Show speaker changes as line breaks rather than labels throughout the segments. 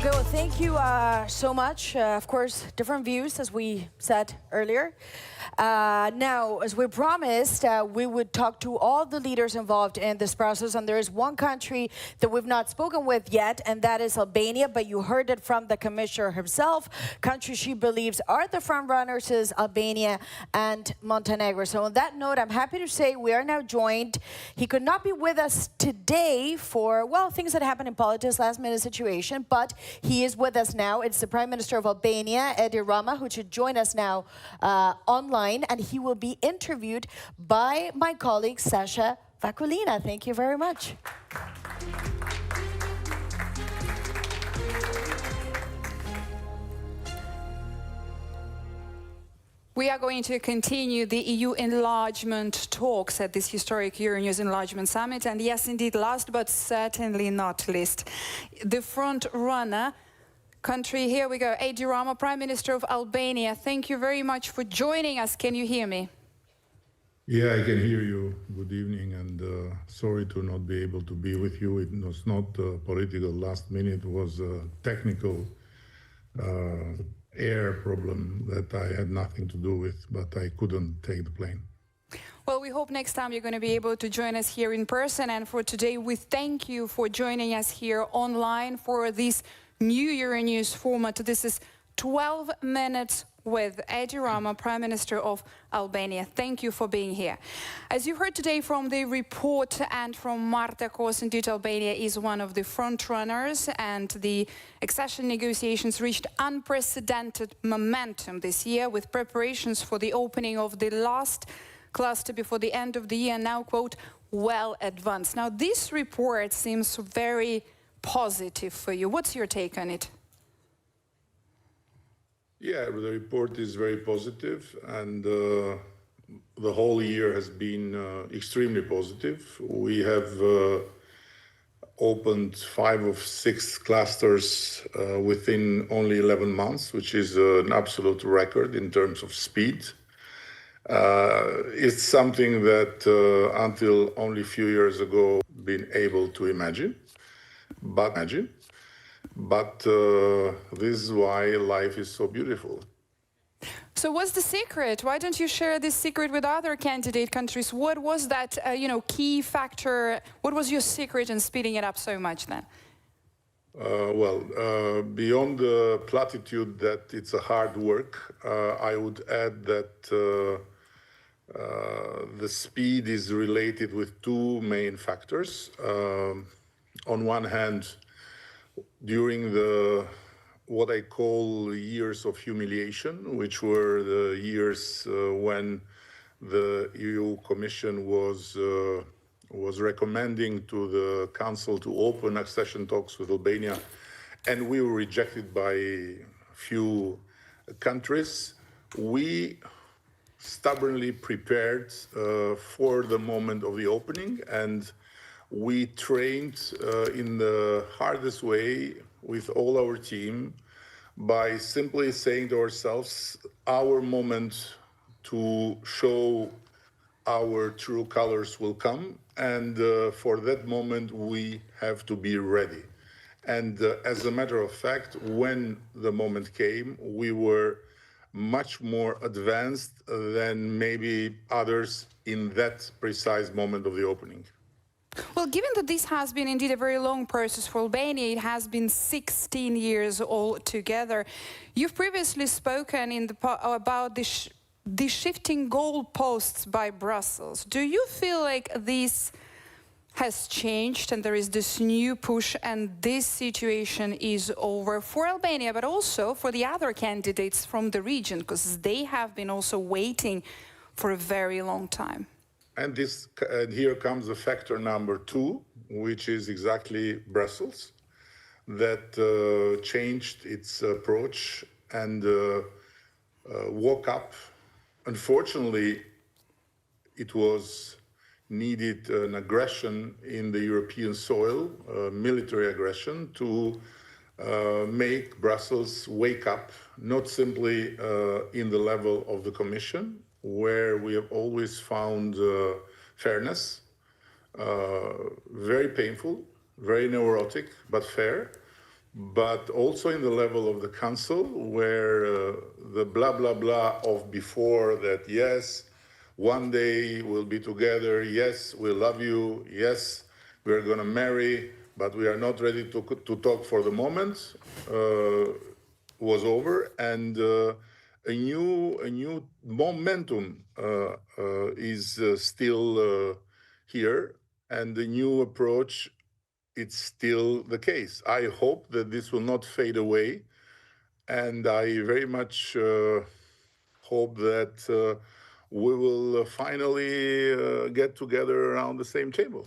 Okay, well, thank you so much. Of course, different views, as we said earlier. Now, as we promised, we would talk to all the leaders involved in this process, and there is one country that we've not spoken with yet, and that is Albania, but you heard it from the commissioner himself. Countries she believes are the front runners is Albania and Montenegro. So on that note, I'm happy to say we are now joined. He could not be with us today for, well, things that happen in politics, last-minute situation, but he is with us now. It's the Prime Minister of Albania, Rama, who should join us now online, and he will be interviewed by my colleague, Sasha Vakulina. Thank you very much.
We are going to continue the EU enlargement talks at this historic Euronews Enlargement Summit. And yes, indeed, last but certainly not least, the front runner country. Here we go. Rama, Prime Minister of Albania. Thank you very much for joining us. Can you hear me?
Yeah, I can hear you. Good evening, and sorry to not be able to be with you. It was not political last minute. It was a technical air problem that I had nothing to do with, but I couldn't take the plane.
Well, we hope next time you're going to be able to join us here in person. And for today, we thank you for joining us here online for this new Euronews format. This is 12 minutes with Rama, Prime Minister of Albania. Thank you for being here. As you heard today from the report and from Marta Kos, indeed Albania is one of the front runners, and the accession negotiations reached unprecedented momentum this year with preparations for the opening of the last cluster before the end of the year, now, quote, well advanced. Now, this report seems very positive for you. What's your take on it?
Yeah, the report is very positive, and the whole year has been extremely positive. We have opened 5 of 6 clusters within only 11 months, which is an absolute record in terms of speed. It's something that until only a few years ago been able to imagine. But this is why life is so beautiful.
So what's the secret? Why don't you share this secret with other candidate countries? What was that, key factor? What was your secret in speeding it up so much then?
Beyond the platitude that it's a hard work, I would add that the speed is related with 2 main factors. On one hand, during what I call years of humiliation, which were the years when the EU Commission was recommending to the Council to open accession talks with Albania, and we were rejected by few countries, we stubbornly prepared for the moment of the opening, and we trained in the hardest way with all our team by simply saying to ourselves, our moment to show our true colors will come, and for that moment we have to be ready. And as a matter of fact, when the moment came, we were much more advanced than maybe others in that precise moment of the opening.
Well, given that this has been indeed a very long process for Albania, it has been 16 years altogether. You've previously spoken about the shifting goalposts by Brussels. Do you feel like this has changed and there is this new push and this situation is over for Albania, but also for the other candidates from the region, because they have been also waiting for a very long time?
And here comes the factor number 2, which is exactly Brussels, that changed its approach and woke up. Unfortunately, it was needed an aggression in the European soil, military aggression, to make Brussels wake up, not simply in the level of the Commission, where we have always found fairness, very painful, very neurotic, but fair, but also in the level of the Council, where the blah, blah, blah of before that, yes, one day we'll be together, yes, we love you, yes, we're going to marry, but we are not ready to talk for the moment, was over, and a new momentum is still here, and the new approach, it's still the case. I hope that this will not fade away, and I very much hope that we will finally get together around the same table.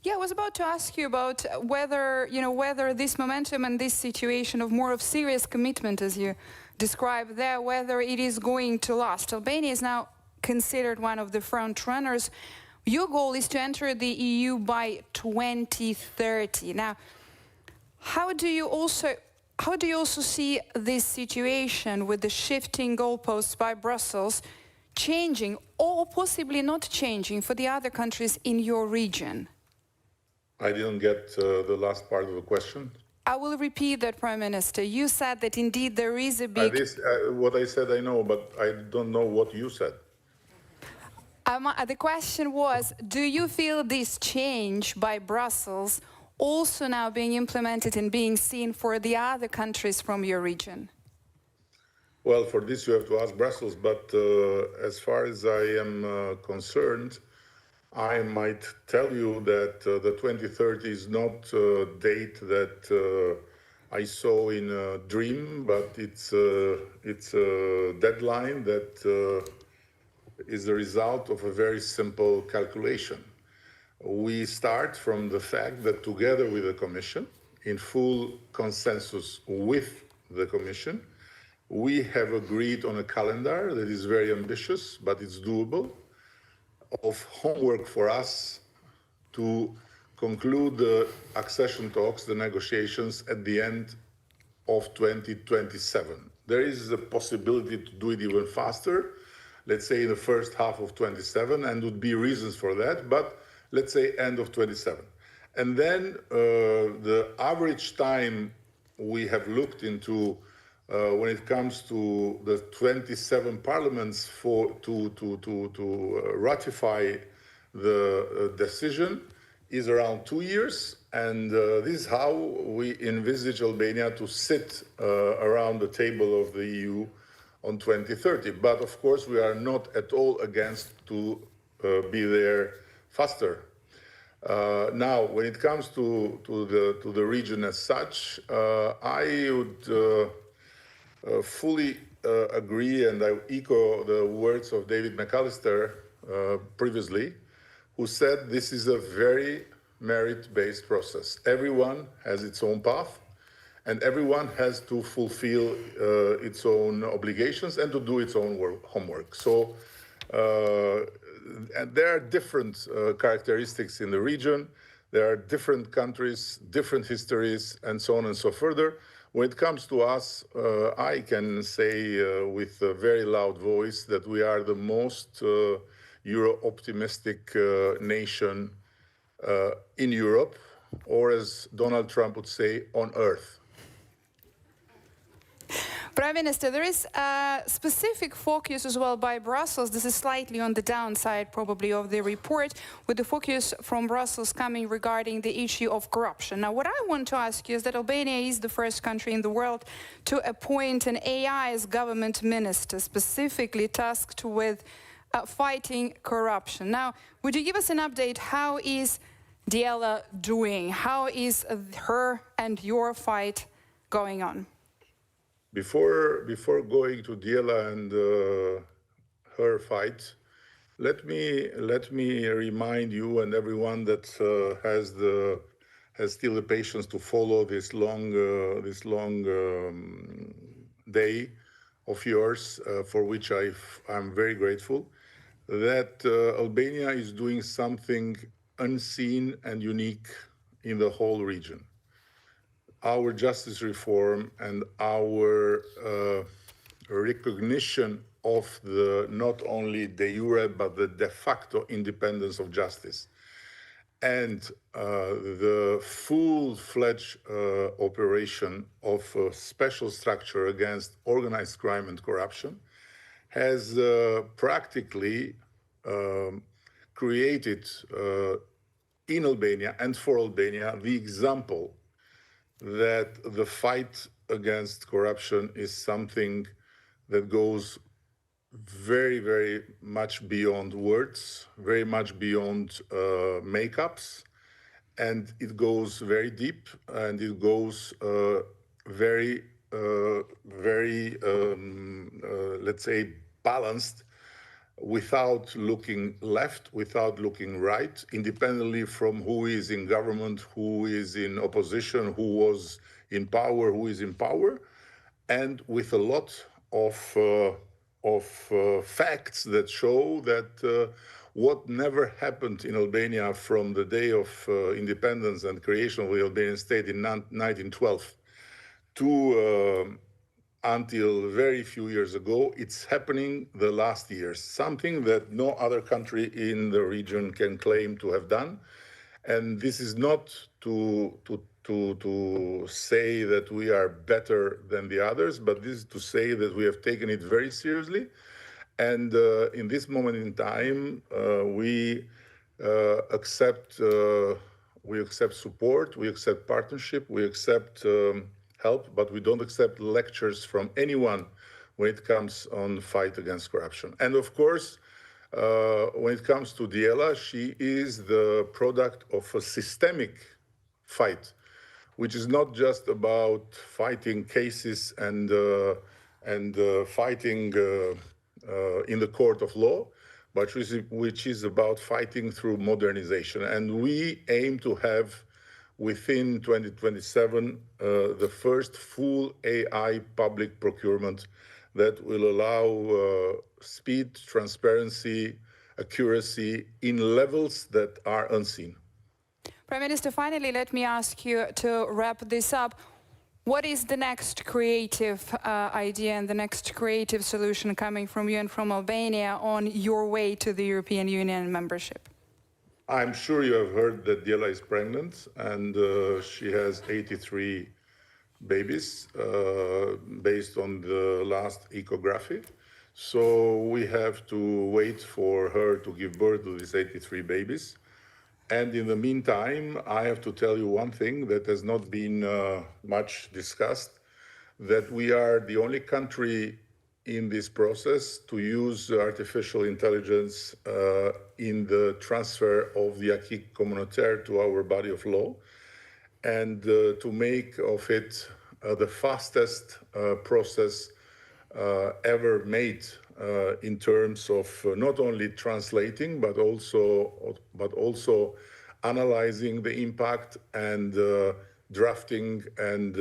Yeah, I was about to ask you about whether, whether this momentum and this situation of more of serious commitment, as you described there, whether it is going to last. Albania is now considered one of the front runners. Your goal is to enter the EU by 2030. Now, how do you also see this situation with the shifting goalposts by Brussels changing or possibly not changing for the other countries in your region?
I didn't get the last part of the question.
I will repeat that, Prime Minister. You said that indeed there is a big...
What I said I know, but I don't know what you said.
The question was, do you feel this change by Brussels also now being implemented and being seen for the other countries from your region?
Well, for this you have to ask Brussels, but as far as I am concerned, I might tell you that the 2030 is not a date that I saw in a dream, but it's a deadline that is the result of a very simple calculation. We start from the fact that together with the Commission, in full consensus with the Commission, we have agreed on a calendar that is very ambitious, but it's doable, of homework for us to conclude the accession talks, the negotiations, at the end of 2027. There is a possibility to do it even faster, let's say in the first half of 27, and would be reasons for that, but let's say end of 27. And then the average time we have looked into when it comes to the 27 parliaments to ratify the decision is around 2 years, and this is how we envisage Albania to sit around the table of the EU on 2030. But of course, we are not at all against to be there faster. Now, when it comes to the region as such, I would fully agree, and I echo the words of David McAllister previously, who said this is a very merit-based process. Everyone has its own path, and everyone has to fulfill its own obligations and to do its own homework. So, and there are different characteristics in the region. There are different countries, different histories, and so on and so further. When it comes to us, I can say with a very loud voice that we are the most Euro-optimistic nation in Europe, or as Donald Trump would say, on Earth.
Prime Minister, there is a specific focus as well by Brussels. This is slightly on the downside, probably, of the report, with the focus from Brussels coming regarding the issue of corruption. Now, what I want to ask you is that Albania is the first country in the world to appoint an AI as government minister, specifically tasked with fighting corruption. Now, would you give us an update? How is Diela doing? How is her and your fight going on?
Before going to Diela and her fight, let me remind you and everyone that has still the patience to follow this long day of yours, for which I'm very grateful, that Albania is doing something unseen and unique in the whole region. Our justice reform and our recognition of the not only de jure but the de facto independence of justice and the full-fledged operation of a special structure against organized crime and corruption has practically created in Albania and for Albania the example that the fight against corruption is something that goes very, very much beyond words, very much beyond makeups, and it goes very deep, and it goes very, let's say, balanced, without looking left, without looking right, independently from who is in government, who is in opposition, who was in power, who is in power, and with a lot of facts that show that what never happened in Albania from the day of independence and creation of the Albanian state in 1912 to until very few years ago, it's happening the last years, something that no other country in the region can claim to have done. And this is not to say that we are better than the others, but this is to say that we have taken it very seriously. And in this moment in time, we accept support, we accept partnership, we accept help, but we don't accept lectures from anyone when it comes on the fight against corruption. And of course, when it comes to Diela, she is the product of a systemic fight, which is not just about fighting cases and fighting in the court of law, but which is about fighting through modernization. And we aim to have, within 2027, the first full AI public procurement that will allow speed, transparency, accuracy in levels that are unseen.
Prime Minister, finally, let me ask you to wrap this up. What is the next creative idea and the next creative solution coming from you and from Albania on your way to the European Union membership?
I'm sure you have heard that Diela is pregnant, and she has 83 babies based on the last ecography. So we have to wait for her to give birth to these 83 babies. And in the meantime, I have to tell you one thing that has not been much discussed, that we are the only country in this process to use artificial intelligence in the transfer of the acquis communautaire to our body of law, and to make of it the fastest process ever made in terms of not only translating, but also analyzing the impact and drafting and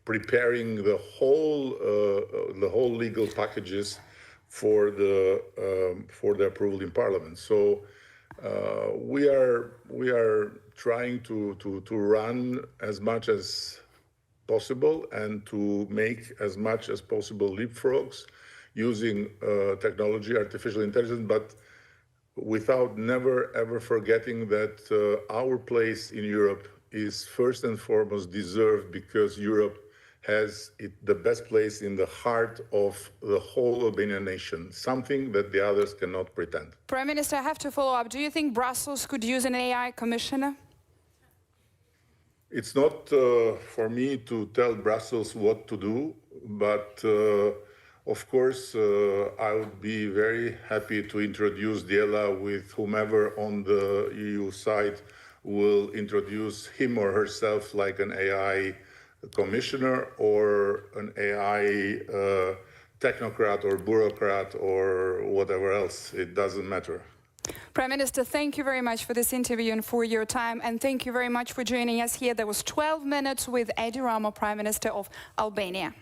preparing the whole legal packages for the approval in Parliament. So we are trying to run as much as possible and to make as much as possible leapfrogs using technology, artificial intelligence, but without never ever forgetting that our place in Europe is first and foremost deserved because Europe has the best place in the heart of the whole Albanian nation, something that the others cannot pretend.
Prime Minister, I have to follow up. Do you think Brussels could use an AI commissioner?
It's not for me to tell Brussels what to do, but of course, I would be very happy to introduce Diela with whomever on the EU side will introduce him or herself like an AI commissioner or an AI technocrat or bureaucrat or whatever else. It doesn't matter.
Prime Minister, thank you very much for this interview and for your time, and thank you very much for joining us here. There was 12 minutes with Edi Rama, Prime Minister of Albania.